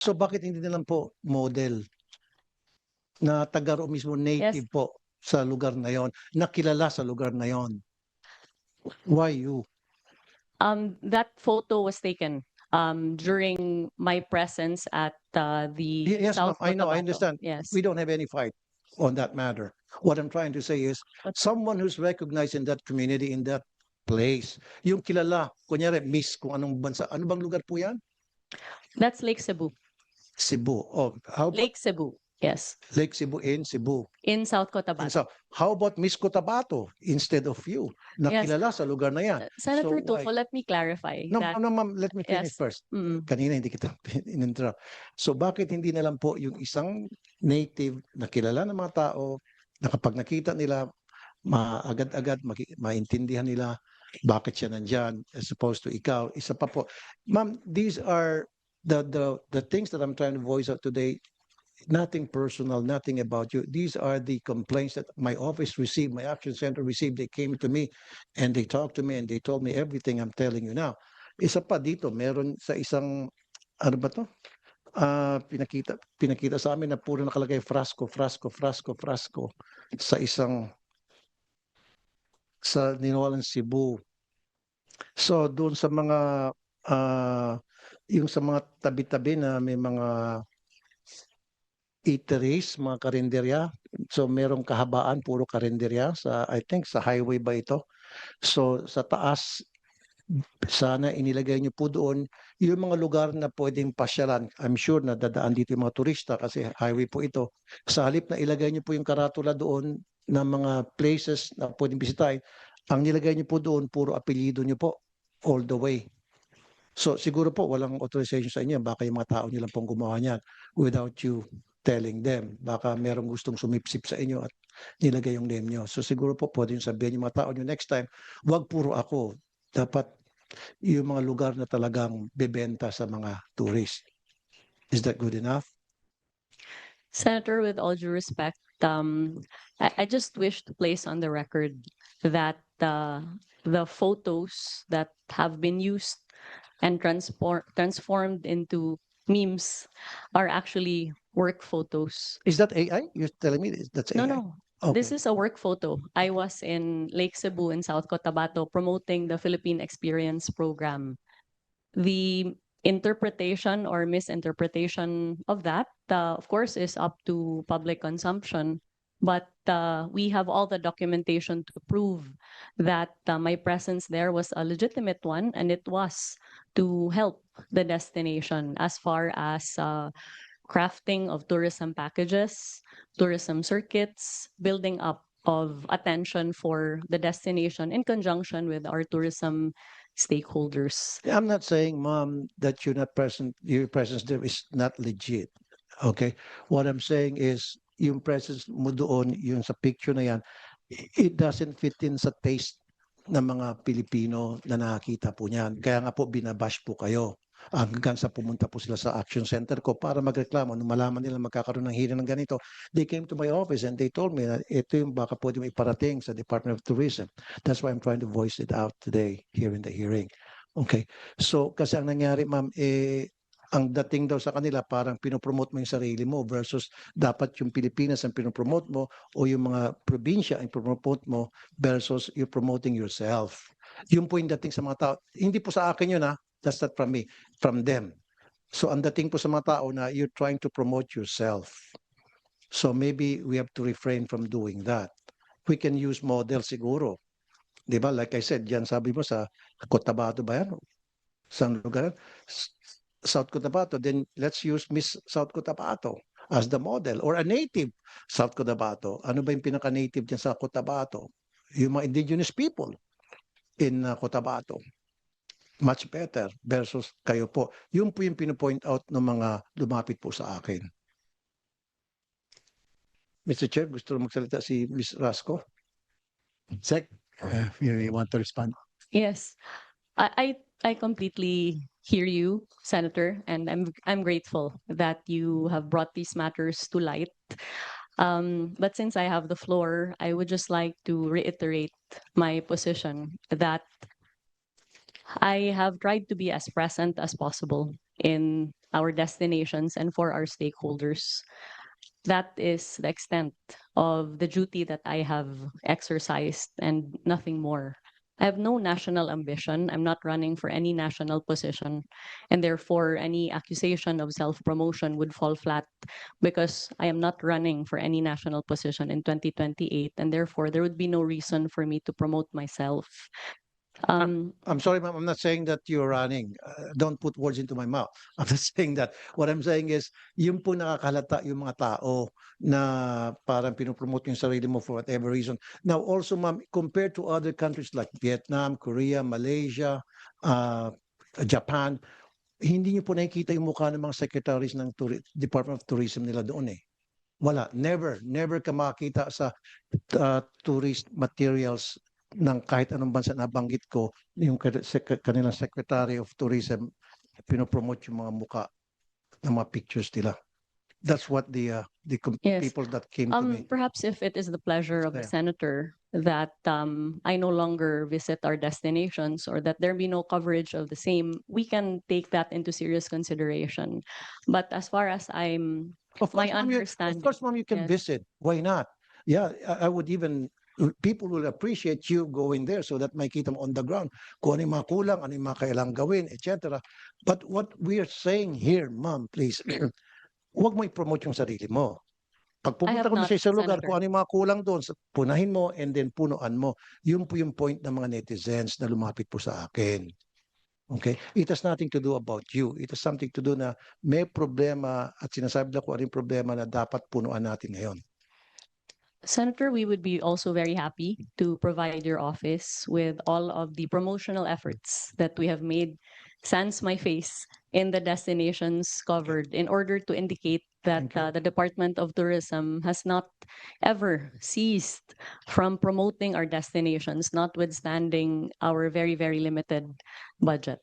So bakit hindi na lang po model na taga roon mismo, Yes, native po sa lugar na yon, nakilala sa lugar na yon? Why you? that photo was taken during my presence at the Yes, ma'am, South I know, I Cotabato. understand. Yes. We don't have any fight on that matter. What I'm trying to say is, But someone who's recognized in that community, in that place, yung kilala, kunyari, Miss, kung anong bansa, ano bang lugar po yan? that's Lake Cebu. Cebu. Oh, how about Lake Cebu. Yes. Lake Cebu in Cebu? In South And Cotabato. so, how about Miss Cotabato instead of you? Yes. Nakilala sa lugar na yan. So Senator why? Tulfo, let me clarify No, that. no, ma'am, let me finish Yes. first. Mm. Kanina hindi kita in-interrupt. So bakit hindi na lang po yung isang native na kilala ng mga tao na kapag nakita nila, maagad-agad maintindihan nila bakit siya nandyan as opposed to ikaw. Isa pa po. Ma'am, these are the things that I'm trying to voice out today. Nothing personal, nothing about you. These are the complaints that my office received, my action center received. They came to me and they talked to me and they told me everything I'm telling you now. Isa pa dito, meron sa isang, ano ba to? Pinakita sa amin na puro nakalagay frasco, frasco, frasco, frasco sa isang, sa Ninolan, Cebu. So doon sa mga, yung sa mga tabi-tabi na may mga eateries, mga karinderya. So merong kahabaan, puro karinderya sa, I think sa highway ba ito? So sa taas, sana inilagay niyo po doon yung mga lugar na pwedeng pasyalan. I'm sure na dadaan dito yung mga turista kasi highway po ito. Sa halip na ilagay niyo po yung karatula doon ng mga places na pwedeng bisitahin, ang nilagay niyo po doon, puro apelyido niyo po all the way. So siguro po walang authorization sa inyo. Baka yung mga tao niyo lang pong gumawa niyan without you telling them. Baka merong gustong sumipsip sa inyo at nilagay yung name niyo. So siguro po pwede yung sabihin yung mga tao niyo next time, wag puro ako. Dapat yung mga lugar na talagang bebenta sa mga tourist. Is that good enough? Senator, with all due respect, I just wish to place on the record that the photos that have been used and transformed into memes are actually work photos. Is that AI? You're telling me that's No, AI? no. Okay. This is a work photo. I was in Lake Cebu in South Cotabato promoting the Philippine Experience Program. The interpretation or misinterpretation of that, of course, is up to public consumption. But we have all the documentation to prove that my presence there was a legitimate one, and it was to help the destination as far as crafting of tourism packages, tourism circuits, building up of attention for the destination in conjunction with our tourism stakeholders. I'm not saying, Mom, that you're not present, your presence there is not legit. Okay? What I'm saying is, yung presence mo doon, yung sa picture na yan, it doesn't fit in sa taste ng mga Pilipino na nakakita po niyan. Kaya nga po binabash po kayo. Hanggang sa pumunta po sila sa action center ko para magreklamo. Nung malaman nila magkakaroon ng hearing ng ganito, they came to my office and they told me that ito yung baka pwede mo iparating sa Department of Tourism. That's why I'm trying to voice it out today here in the hearing. Okay. So, kasi ang nangyari, ma'am, ang dating daw sa kanila, parang pinopromote mo yung sarili mo versus dapat yung Pilipinas ang pinopromote mo o yung mga probinsya ang pinopromote mo versus you promoting yourself. Yun po yung dating sa mga tao. Hindi po sa akin yun, ha? That's not from me, from them. So, ang dating po sa mga tao na you're trying to promote yourself. So, maybe we have to refrain from doing that. We can use model siguro. Di ba? Like I said, yan sabi mo sa Cotabato ba yan? Saan lugar? South Cotabato. Then let's use Miss South Cotabato as the model or a native South Cotabato. Ano ba yung pinaka-native dyan sa Cotabato? Yung mga indigenous people in Cotabato. Much better versus kayo po. Yun po yung pinopoint out ng mga lumapit po sa akin. Mr. Chair, gusto magsalita si Ms. Rasco? Sec, you want to respond? Yes, I completely hear you, Senator, and I'm grateful that you have brought these matters to light. But since I have the floor, I would just like to reiterate my position that I have tried to be as present as possible in our destinations and for our stakeholders. That is the extent of the duty that I have exercised and nothing more. I have no national ambition. I'm not running for any national position. And therefore, any accusation of self-promotion would fall flat because I am not running for any national position in 2028. And therefore, there would be no reason for me to promote myself. I'm sorry, ma'am. I'm not saying that you're running. Don't put words into my mouth. I'm not saying that. What I'm saying is, yung po nakakalata yung mga tao na parang pinopromote yung sarili mo for whatever reason. Now, also, ma'am, compared to other countries like Vietnam, Korea, Malaysia, Japan, hindi niyo po nakikita yung mukha ng mga secretaries ng Department of Tourism nila doon eh. Wala. Never ka makakita sa tourist materials ng kahit anong bansa na banggit ko, yung kanilang Secretary of Tourism, pinopromote yung mga muka ng mga pictures nila. That's what the Yes. people that came to me. Perhaps if it is the pleasure of the Yeah. senator that I no longer visit our destinations or that there be no coverage of the same, we can take that into serious consideration. But as far as I'm, Of my course, ma'am, understanding, of course, ma'am, you can yes. visit. Why not? Yeah, I would even, people will appreciate you going there so that makita mo on the ground kung ano yung mga kulang, ano yung mga kailangang gawin, etc. But what we are saying here, ma'am, please, huwag mo i-promote yung sarili mo. Pag I pumunta have ko na not, sa isang lugar, Senator. kung ano yung mga kulang doon, punahin mo and then punuan mo. Yun po yung point ng mga netizens na lumapit po sa akin. Okay? It has nothing to do about you. It has something to do na may problema at sinasabi na kung ano yung problema na dapat punuan natin ngayon. Senator, we would be also very happy to provide your office with all of the promotional efforts that we have made sans my face in the destinations covered in order to indicate that Thank you. the Department of Tourism has not ever ceased from promoting our destinations, notwithstanding our very, very limited budget.